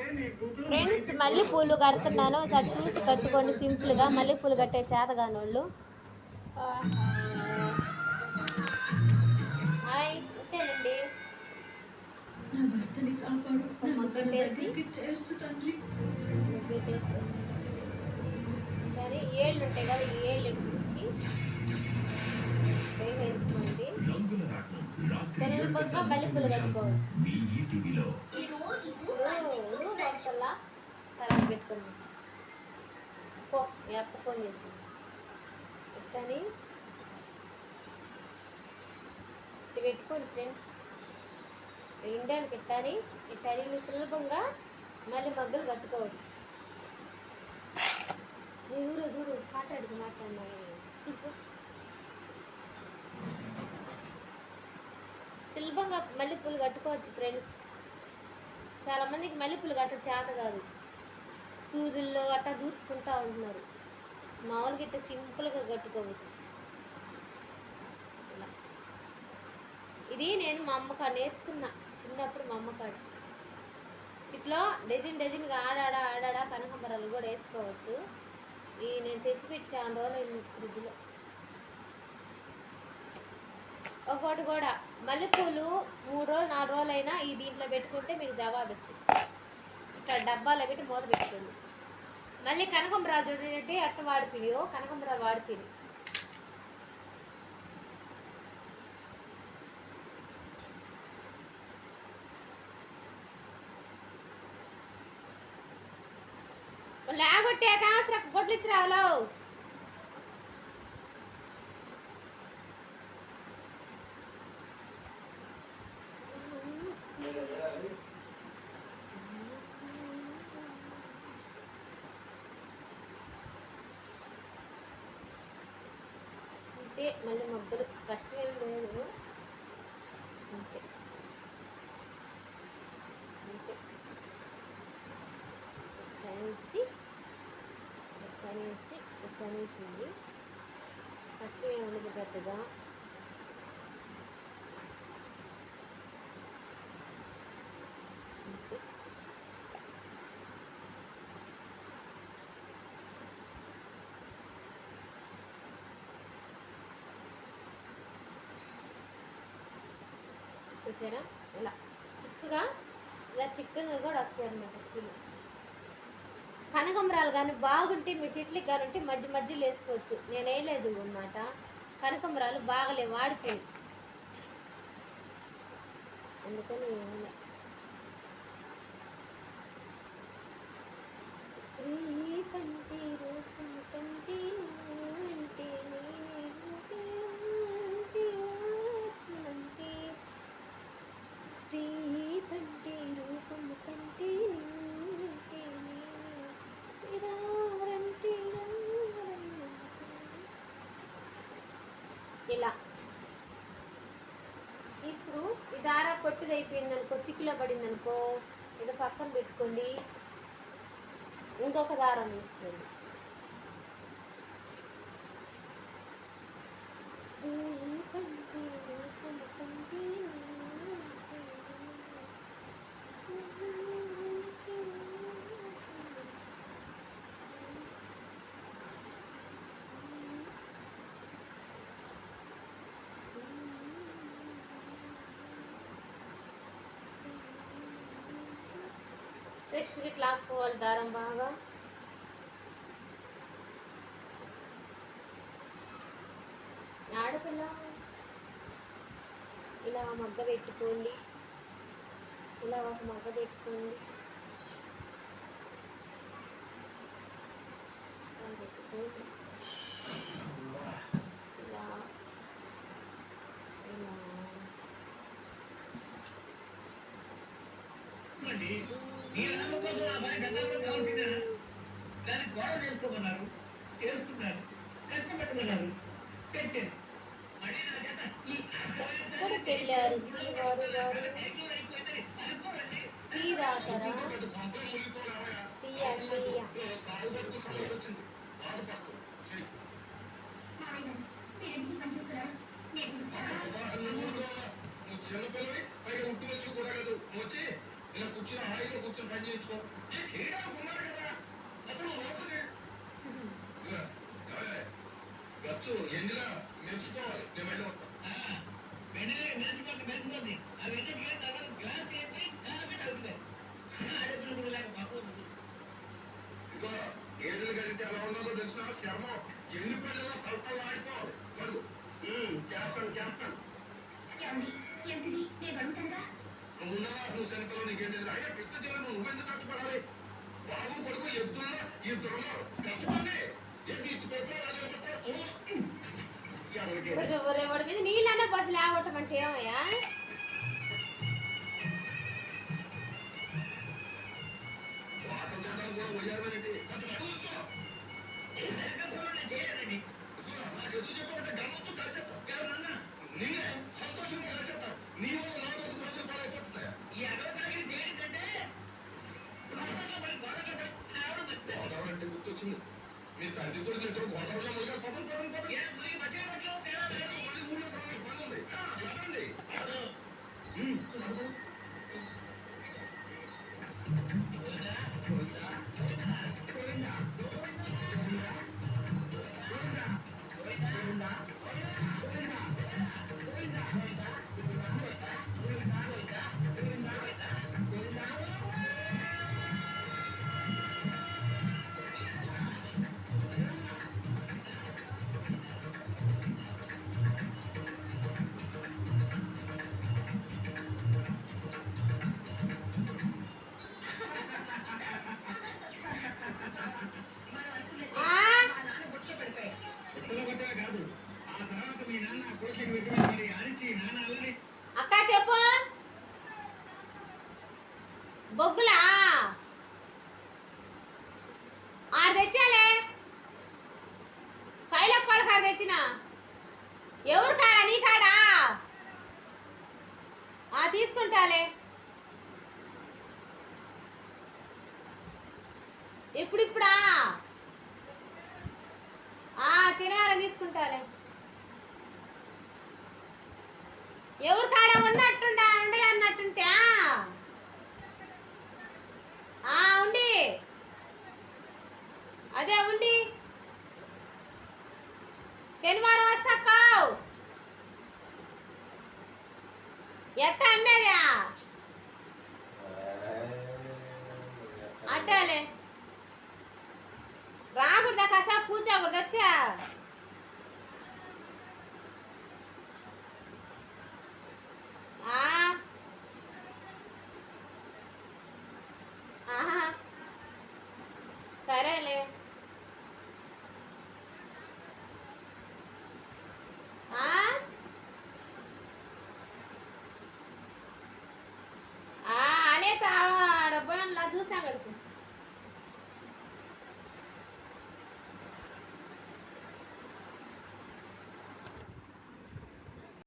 Friends మల్లెపూలు కడుతున్నాను, ఒకసారి చూసి కట్టుకోండి. సింపుల్గా మల్లెపూలు కట్టే చేతగానోళ్ళు. హాయ్ ఇంతేనండి. ముగ్గట్టేసి సరే ఏళ్ళు ఉంటాయి కదా, ఈ ఏళ్ళు ఎక్కించి వేసేసుకోండి. సులభంగా మల్లెపూలు కట్టుకోవచ్చు. ఇప్పుడు వస్తల్లా తర్వాత పెట్టుకున్నాం. ఎత్త ఫోన్ చేసి పెట్టని ఇటు పెట్టుకోండి ఫ్రెండ్స్. రెండేళ్ళు పెట్టాలి. ఇట్లా సులభంగా మళ్ళీ మగ్గులు కట్టుకోవచ్చు. నీ ఊరో చూడు కాటాడికి మాట్లాడినా చూపు. సులభంగా మల్లెపూలు కట్టుకోవచ్చు ఫ్రెండ్స్. చాలామందికి మల్లెపూలు కట్ట చేత కాదు, సూదుల్లో అట్టా దూర్చుకుంటూ ఉంటున్నారు. మామూలుగా ఇట్లా సింపుల్గా కట్టుకోవచ్చు. ఇలా ఇది నేను మా అమ్మకాడ నేర్చుకున్నా చిన్నప్పుడు. మా అమ్మకాడ ఇట్లా డజన్గా ఆడాడా కనకాంబరాలు కూడా వేసుకోవచ్చు. ఈ నేను తెచ్చిపెట్టి చాలా రోజులు ఫ్రిడ్జ్లో. ఒకటి కూడా మల్లెపూలు 3 రోజులు 4 రోజులు అయినా ఈ దీంట్లో పెట్టుకుంటే మీకు జవాబు ఇస్తుంది. ఇట్లా డబ్బాలో పెట్టి మూత పెట్టుకోండి. మళ్ళీ కనకాంబరాలు చూడండి అట్ట వాడిపోయో, కనకాంబరాలు వాడిపోయి. లేగొట్టాక అవసరం గొడ్లు ఇచ్చి రావాలో. అంతే, మళ్ళీ మబ్బులు కష్టం ఏం లేదు. అంతే అంతే కనేసింది. ఫస్ట్ ఏమి ఉండదు పెద్దగా. అంతే. చూసారా ఇలా చిక్కగా కూడా వస్తాయి అన్నమాట పూలు. కనకాంబరాలు కానీ బాగుంటే మీ చెట్లకి కానీ ఉంటే మధ్యలో వేసుకోవచ్చు. నేను వేయలేదు అన్నమాట. కనకాంబరాలు బాగలేవు, వాడిపోయి. అందుకని ఇలా. ఇప్పుడు ఈ దారా పొట్టిది అయిపోయింది అనుకో, చిక్కులో పడింది అనుకో, ఇది పక్కన పెట్టుకోండి. ఇంకొక దారం తీసుకోండి. ఫ్రెష్గా లాక్కోవాలి దారం బాగా. ఆడపిల్ల ఇలా మగ్గ పెట్టుకోండి. ఇలా ఒక మగ్గ పెట్టుకోండి. ఇలా ఎక్కడికి వెళ్ళారు శ్రీవారు గారు? టీ తాగుతారా? టీయా చిన్నపిల్లవి పైగా ఉట్టి వచ్చి కూడా లేదు వచ్చి ఇలా కూర్చుని హాయిగా కూర్చొని పని వాడి మీద నీళ్ళనే బస్సు లేగొట్టమంటే ఏమయ్యా? అక్క చెప్పు. బొగ్గులా ఆడ తెచ్చాలే, శైలక్కోల కాడ తెచ్చిన. ఎవరు కాడా? నీ కాడా? తీసుకుంటాలే. ఇప్పుడిప్పుడా? శనివారం తీసుకుంటాలే. ఎవరు కాడ ఉన్నట్టుండే ఉండే అన్నట్టుంటే ఉండి అదే ఉండి శనివారం వస్తాక ఎట్ట అమ్మేదా అట్టాలే. రాకూడదా? కాసేపు కూర్చోకూడదు వచ్చా? సరేలే. అనే డబ్బులా చూసా కడుపు.